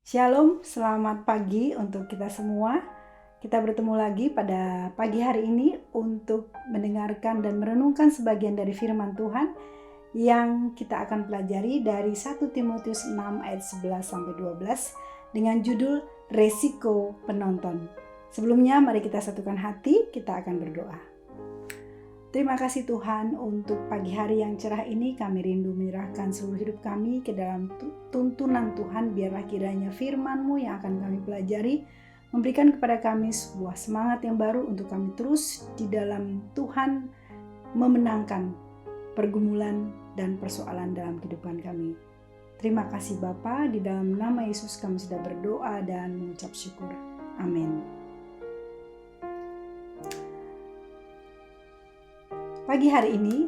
Shalom, selamat pagi untuk kita semua. Kita bertemu lagi pada pagi hari ini untuk mendengarkan dan merenungkan sebagian dari firman Tuhan yang kita akan pelajari dari 1 Timotius 6 ayat 11-12 dengan judul Resiko Penonton. Sebelumnya mari kita satukan hati, kita akan berdoa. Terima kasih Tuhan untuk pagi hari yang cerah ini. Kami rindu menyerahkan seluruh hidup kami ke dalam tuntunan Tuhan. Biarlah kiranya firman-Mu yang akan kami pelajari memberikan kepada kami sebuah semangat yang baru untuk kami terus di dalam Tuhan memenangkan pergumulan dan persoalan dalam kehidupan kami. Terima kasih Bapa, di dalam nama Yesus kami sudah berdoa dan mengucap syukur. Amin. Pagi hari ini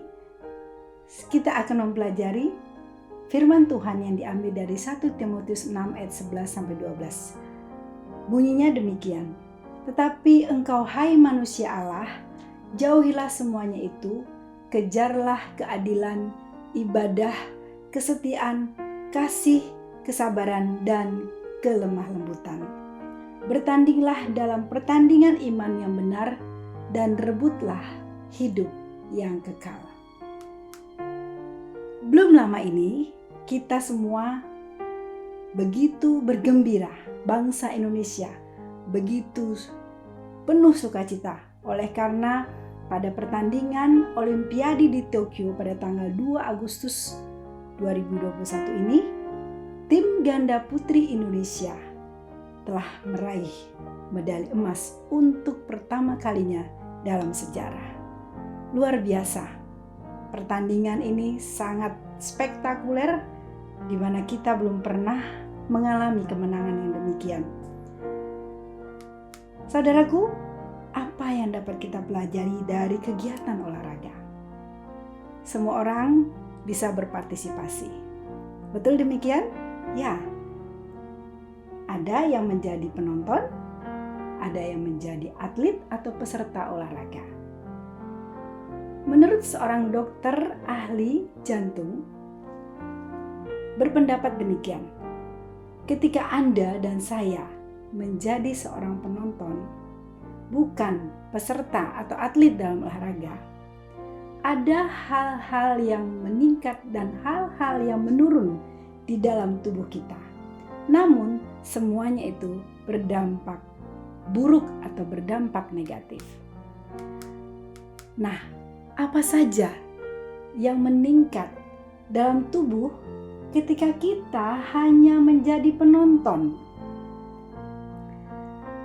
kita akan mempelajari firman Tuhan yang diambil dari 1 Timotius 6 ayat 11-12. Bunyinya demikian. Tetapi engkau hai manusia Allah, jauhilah semuanya itu, kejarlah keadilan, ibadah, kesetiaan, kasih, kesabaran, dan kelemah lembutan. Bertandinglah dalam pertandingan iman yang benar dan rebutlah hidup yang kekal. Belum lama ini kita semua begitu bergembira, bangsa Indonesia begitu penuh sukacita oleh karena pada pertandingan Olimpiade di Tokyo pada tanggal 2 Agustus 2021 ini, tim ganda putri Indonesia telah meraih medali emas untuk pertama kalinya dalam sejarah. Luar biasa, pertandingan ini sangat spektakuler di mana kita belum pernah mengalami kemenangan yang demikian. Saudaraku, apa yang dapat kita pelajari dari kegiatan olahraga? Semua orang bisa berpartisipasi. Betul demikian? Ya. Ada yang menjadi penonton, ada yang menjadi atlet atau peserta olahraga. Menurut seorang dokter ahli jantung berpendapat demikian, ketika Anda dan saya menjadi seorang penonton, bukan peserta atau atlet dalam olahraga, ada hal-hal yang meningkat dan hal-hal yang menurun di dalam tubuh kita. Namun semuanya itu berdampak buruk atau berdampak negatif. Nah, apa saja yang meningkat dalam tubuh ketika kita hanya menjadi penonton?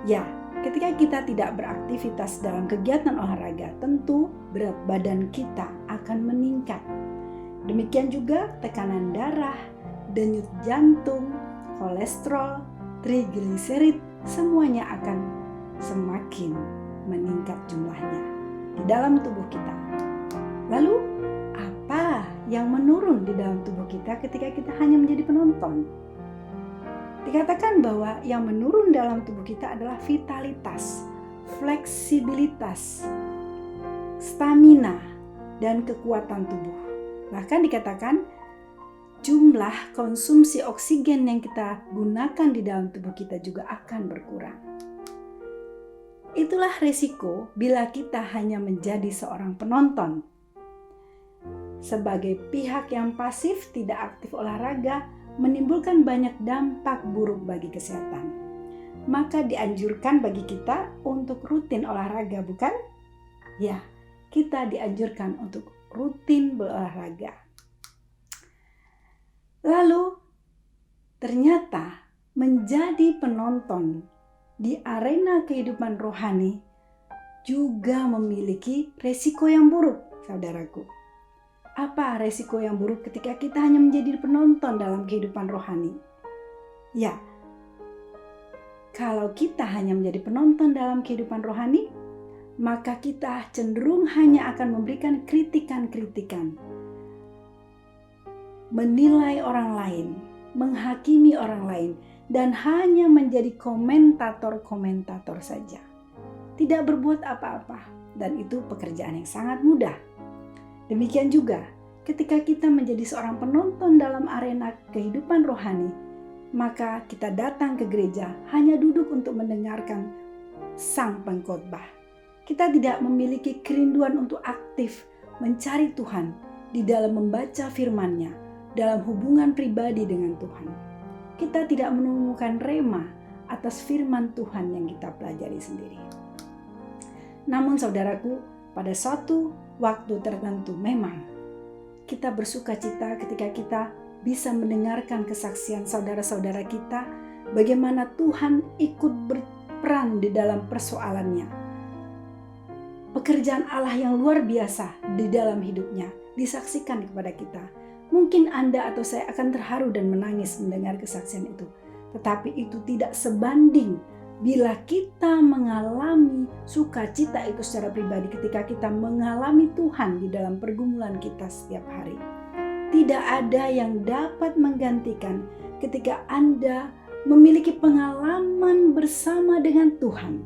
Ya, ketika kita tidak beraktivitas dalam kegiatan olahraga, tentu berat badan kita akan meningkat. Demikian juga tekanan darah, denyut jantung, kolesterol, trigliserid, semuanya akan semakin meningkat jumlahnya di dalam tubuh kita. Lalu, apa yang menurun di dalam tubuh kita ketika kita hanya menjadi penonton? Dikatakan bahwa yang menurun dalam tubuh kita adalah vitalitas, fleksibilitas, stamina, dan kekuatan tubuh. Bahkan dikatakan jumlah konsumsi oksigen yang kita gunakan di dalam tubuh kita juga akan berkurang. Itulah risiko bila kita hanya menjadi seorang penonton. Sebagai pihak yang pasif, tidak aktif olahraga, menimbulkan banyak dampak buruk bagi kesehatan. Maka dianjurkan bagi kita untuk rutin olahraga, bukan? Ya, kita dianjurkan untuk rutin berolahraga. Lalu, ternyata menjadi penonton di arena kehidupan rohani juga memiliki resiko yang buruk, saudaraku. Apa resiko yang buruk ketika kita hanya menjadi penonton dalam kehidupan rohani? Ya, kalau kita hanya menjadi penonton dalam kehidupan rohani, maka kita cenderung hanya akan memberikan kritikan-kritikan, menilai orang lain, menghakimi orang lain, dan hanya menjadi komentator-komentator saja. Tidak berbuat apa-apa, dan itu pekerjaan yang sangat mudah. Demikian juga ketika kita menjadi seorang penonton dalam arena kehidupan rohani, maka kita datang ke gereja hanya duduk untuk mendengarkan sang pengkhotbah. Kita tidak memiliki kerinduan untuk aktif mencari Tuhan di dalam membaca firman-Nya, dalam hubungan pribadi dengan Tuhan. Kita tidak menemukan rema atas firman Tuhan yang kita pelajari sendiri. Namun saudaraku, pada suatu waktu tertentu memang kita bersuka cita ketika kita bisa mendengarkan kesaksian saudara-saudara kita, bagaimana Tuhan ikut berperan di dalam persoalannya. Pekerjaan Allah yang luar biasa di dalam hidupnya disaksikan kepada kita. Mungkin Anda atau saya akan terharu dan menangis mendengar kesaksian itu. Tetapi itu tidak sebanding bila kita mengalami sukacita itu secara pribadi ketika kita mengalami Tuhan di dalam pergumulan kita setiap hari. Tidak ada yang dapat menggantikan ketika Anda memiliki pengalaman bersama dengan Tuhan.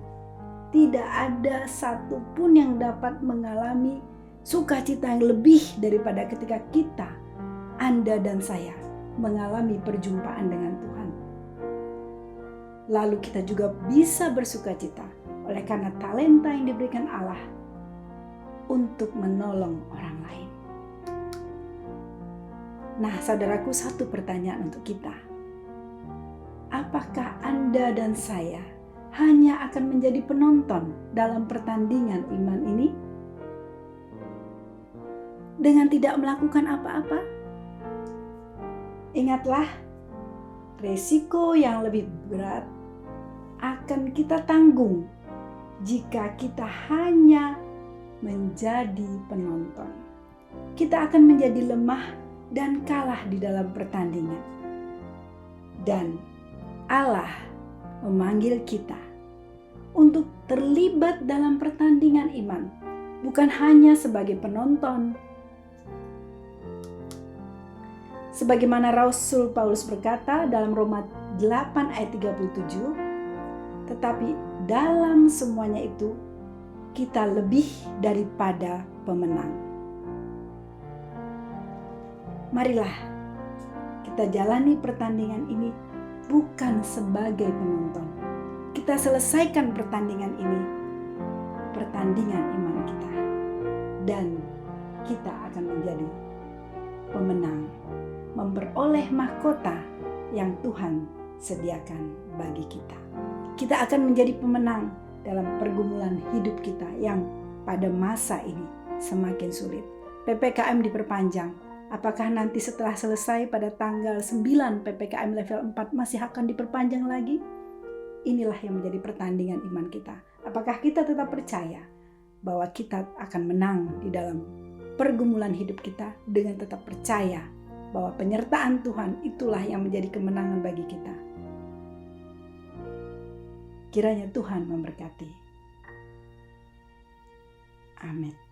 Tidak ada satupun yang dapat mengalami sukacita yang lebih daripada ketika kita, Anda dan saya, mengalami perjumpaan dengan Tuhan. Lalu kita juga bisa bersukacita oleh karena talenta yang diberikan Allah untuk menolong orang lain. Nah, saudaraku, satu pertanyaan untuk kita. Apakah Anda dan saya hanya akan menjadi penonton dalam pertandingan iman ini dengan tidak melakukan apa-apa? Ingatlah, resiko yang lebih berat akan kita tanggung jika kita hanya menjadi penonton. Kita akan menjadi lemah dan kalah di dalam pertandingan. Dan Allah memanggil kita untuk terlibat dalam pertandingan iman, bukan hanya sebagai penonton. Sebagaimana Rasul Paulus berkata dalam Roma 8 ayat 37, tetapi dalam semuanya itu kita lebih daripada pemenang. Marilah kita jalani pertandingan ini bukan sebagai penonton. Kita selesaikan pertandingan ini, pertandingan iman kita, dan kita akan menjadi pemenang, memperoleh mahkota yang Tuhan sediakan bagi kita. Kita akan menjadi pemenang dalam pergumulan hidup kita yang pada masa ini semakin sulit. PPKM diperpanjang. Apakah nanti setelah selesai pada tanggal 9 PPKM level 4 masih akan diperpanjang lagi? Inilah yang menjadi pertandingan iman kita. Apakah kita tetap percaya bahwa kita akan menang di dalam pergumulan hidup kita dengan tetap percaya bahwa penyertaan Tuhan itulah yang menjadi kemenangan bagi kita. Kiranya Tuhan memberkati. Amin.